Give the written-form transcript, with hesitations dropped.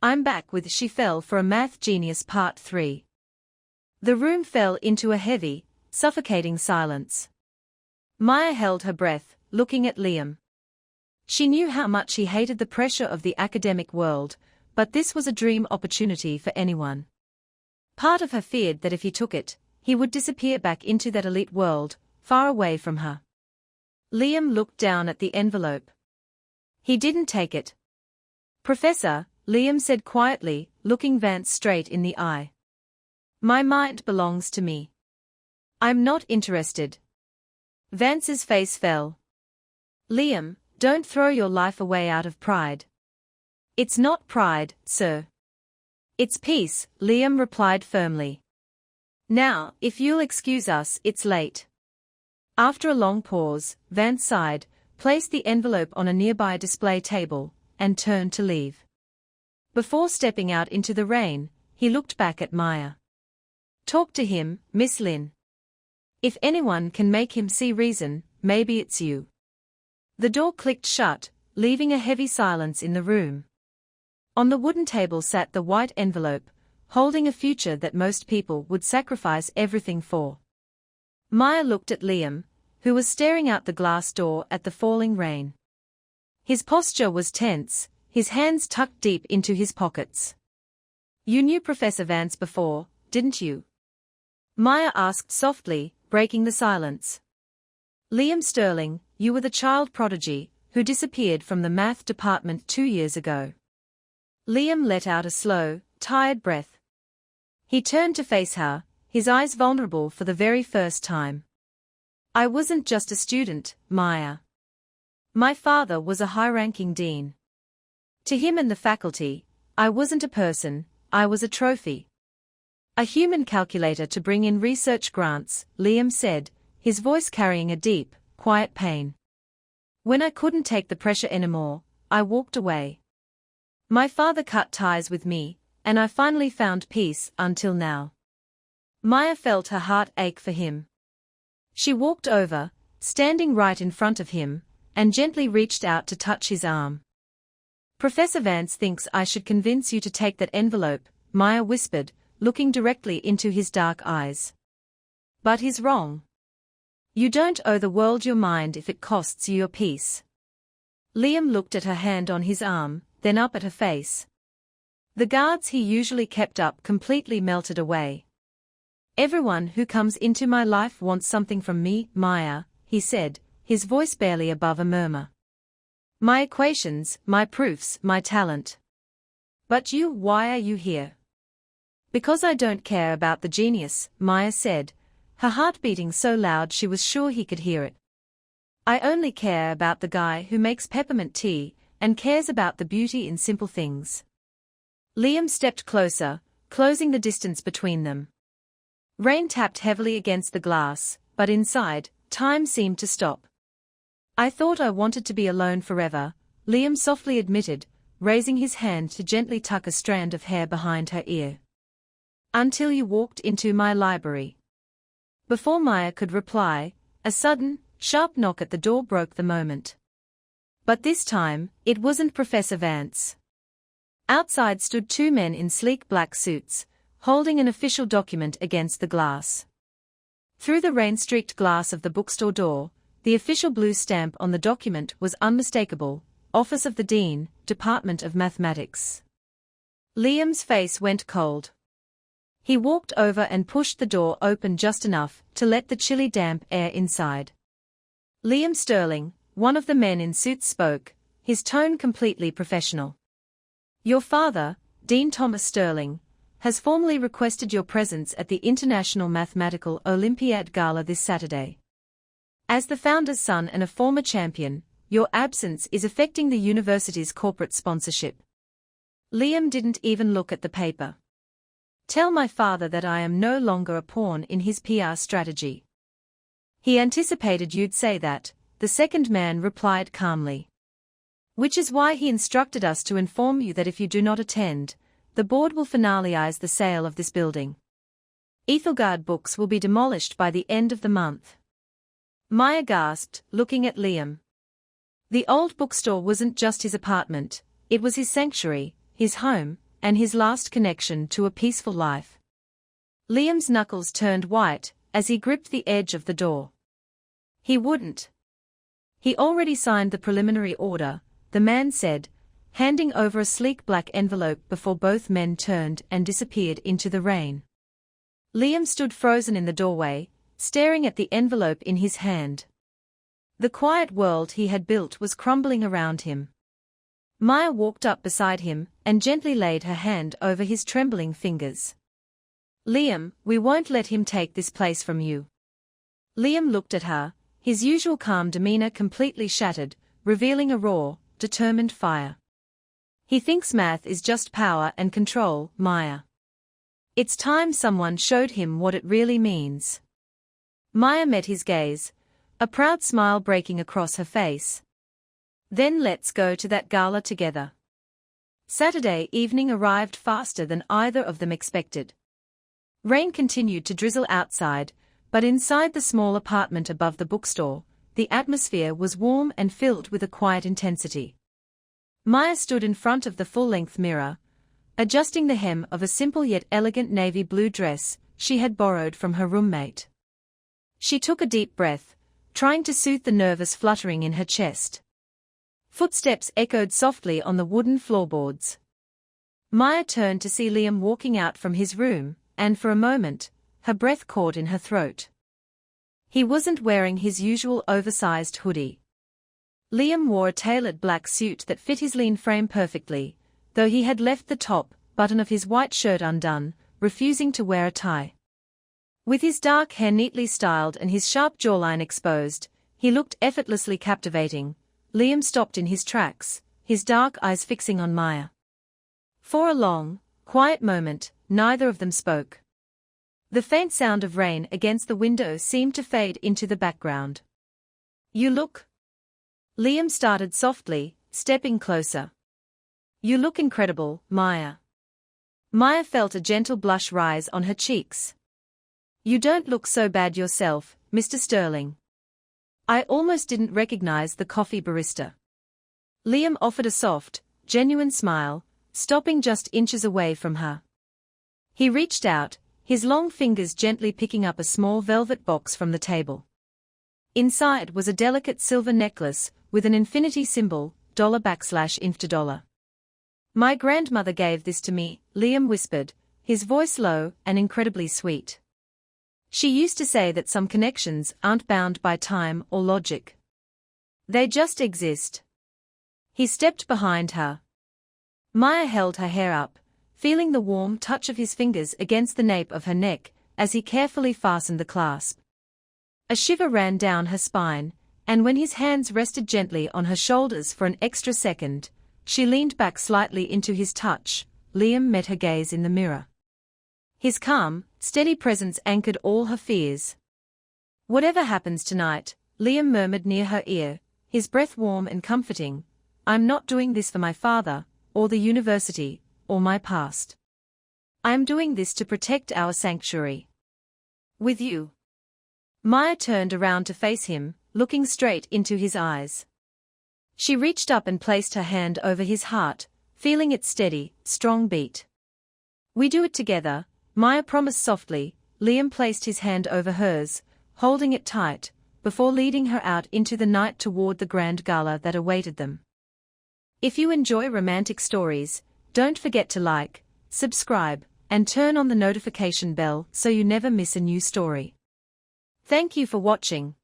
I'm back with She Fell for a Math Genius Part 3. The room fell into a heavy, suffocating silence. Maya held her breath, looking at Liam. She knew how much he hated the pressure of the academic world, but this was a dream opportunity for anyone. Part of her feared that if he took it, he would disappear back into that elite world, far away from her. Liam looked down at the envelope. He didn't take it. "Professor," Liam said quietly, looking Vance straight in the eye. "My mind belongs to me. I'm not interested." Vance's face fell. "Liam, don't throw your life away out of pride." "It's not pride, sir. It's peace," Liam replied firmly. "Now, if you'll excuse us, it's late." After a long pause, Vance sighed, placed the envelope on a nearby display table, and turned to leave. Before stepping out into the rain, he looked back at Maya. "Talk to him, Miss Lynn. If anyone can make him see reason, maybe it's you." The door clicked shut, leaving a heavy silence in the room. On the wooden table sat the white envelope, holding a future that most people would sacrifice everything for. Maya looked at Liam, who was staring out the glass door at the falling rain. His posture was tense, his hands tucked deep into his pockets. "You knew Professor Vance before, didn't you?" Maya asked softly, breaking the silence. "Liam Sterling, you were the child prodigy who disappeared from the math department 2 years ago." Liam let out a slow, tired breath. He turned to face her, his eyes vulnerable for the very first time. "I wasn't just a student, Maya. My father was a high-ranking dean. To him and the faculty, I wasn't a person, I was a trophy. A human calculator to bring in research grants," Liam said, his voice carrying a deep, quiet pain. "When I couldn't take the pressure anymore, I walked away. My father cut ties with me, and I finally found peace until now." Maya felt her heart ache for him. She walked over, standing right in front of him, and gently reached out to touch his arm. "Professor Vance thinks I should convince you to take that envelope," Maya whispered, looking directly into his dark eyes. "But he's wrong. You don't owe the world your mind if it costs you your peace." Liam looked at her hand on his arm, then up at her face. The guards he usually kept up completely melted away. "Everyone who comes into my life wants something from me, Maya," he said, his voice barely above a murmur. "My equations, my proofs, my talent. But you, why are you here?" "Because I don't care about the genius," Maya said, her heart beating so loud she was sure he could hear it. "I only care about the guy who makes peppermint tea, and cares about the beauty in simple things." Liam stepped closer, closing the distance between them. Rain tapped heavily against the glass, but inside, time seemed to stop. "I thought I wanted to be alone forever," Liam softly admitted, raising his hand to gently tuck a strand of hair behind her ear. "Until you walked into my library." Before Maya could reply, a sudden, sharp knock at the door broke the moment. But this time, it wasn't Professor Vance. Outside stood 2 men in sleek black suits, holding an official document against the glass. Through the rain-streaked glass of the bookstore door, the official blue stamp on the document was unmistakable: Office of the Dean, Department of Mathematics. Liam's face went cold. He walked over and pushed the door open just enough to let the chilly damp air inside. "Liam Sterling," one of the men in suits spoke, his tone completely professional. "Your father, Dean Thomas Sterling, has formally requested your presence at the International Mathematical Olympiad Gala this Saturday. As the founder's son and a former champion, your absence is affecting the university's corporate sponsorship." Liam didn't even look at the paper. "Tell my father that I am no longer a pawn in his PR strategy." "He anticipated you'd say that," the second man replied calmly. "Which is why he instructed us to inform you that if you do not attend, the board will finalize the sale of this building. Ethelgard Books will be demolished by the end of the month." Maya gasped, looking at Liam. The old bookstore wasn't just his apartment, it was his sanctuary, his home, and his last connection to a peaceful life. Liam's knuckles turned white as he gripped the edge of the door. He wouldn't. He already signed the preliminary order, the man said, handing over a sleek black envelope before both men turned and disappeared into the rain. Liam stood frozen in the doorway, staring at the envelope in his hand. The quiet world he had built was crumbling around him. Maya walked up beside him and gently laid her hand over his trembling fingers. "Liam, we won't let him take this place from you." Liam looked at her, his usual calm demeanor completely shattered, revealing a raw, determined fire. "He thinks math is just power and control, Maya. It's time someone showed him what it really means." Maya met his gaze, a proud smile breaking across her face. "Then let's go to that gala together." Saturday evening arrived faster than either of them expected. Rain continued to drizzle outside, but inside the small apartment above the bookstore, the atmosphere was warm and filled with a quiet intensity. Maya stood in front of the full-length mirror, adjusting the hem of a simple yet elegant navy blue dress she had borrowed from her roommate. She took a deep breath, trying to soothe the nervous fluttering in her chest. Footsteps echoed softly on the wooden floorboards. Maya turned to see Liam walking out from his room, and for a moment, her breath caught in her throat. He wasn't wearing his usual oversized hoodie. Liam wore a tailored black suit that fit his lean frame perfectly, though he had left the top button of his white shirt undone, refusing to wear a tie. With his dark hair neatly styled and his sharp jawline exposed, he looked effortlessly captivating. Liam stopped in his tracks, his dark eyes fixing on Maya. For a long, quiet moment, neither of them spoke. The faint sound of rain against the window seemed to fade into the background. "You look..." Liam started softly, stepping closer. "You look incredible, Maya." Maya felt a gentle blush rise on her cheeks. "You don't look so bad yourself, Mr. Sterling." "I almost didn't recognize the coffee barista." Liam offered a soft, genuine smile, stopping just inches away from her. He reached out, his long fingers gently picking up a small velvet box from the table. Inside was a delicate silver necklace with an infinity symbol, $\infto$. "My grandmother gave this to me," Liam whispered, his voice low and incredibly sweet. "She used to say that some connections aren't bound by time or logic. They just exist." He stepped behind her. Maya held her hair up, feeling the warm touch of his fingers against the nape of her neck as he carefully fastened the clasp. A shiver ran down her spine, and when his hands rested gently on her shoulders for an extra second, she leaned back slightly into his touch. Liam met her gaze in the mirror. His calm, steady presence anchored all her fears. "Whatever happens tonight," Liam murmured near her ear, his breath warm and comforting, "I'm not doing this for my father, or the university, or my past. I am doing this to protect our sanctuary. With you." Maya turned around to face him, looking straight into his eyes. She reached up and placed her hand over his heart, feeling its steady, strong beat. "We do it together," Maya promised softly. Liam placed his hand over hers, holding it tight, before leading her out into the night toward the grand gala that awaited them. If you enjoy romantic stories, don't forget to like, subscribe, and turn on the notification bell so you never miss a new story. Thank you for watching.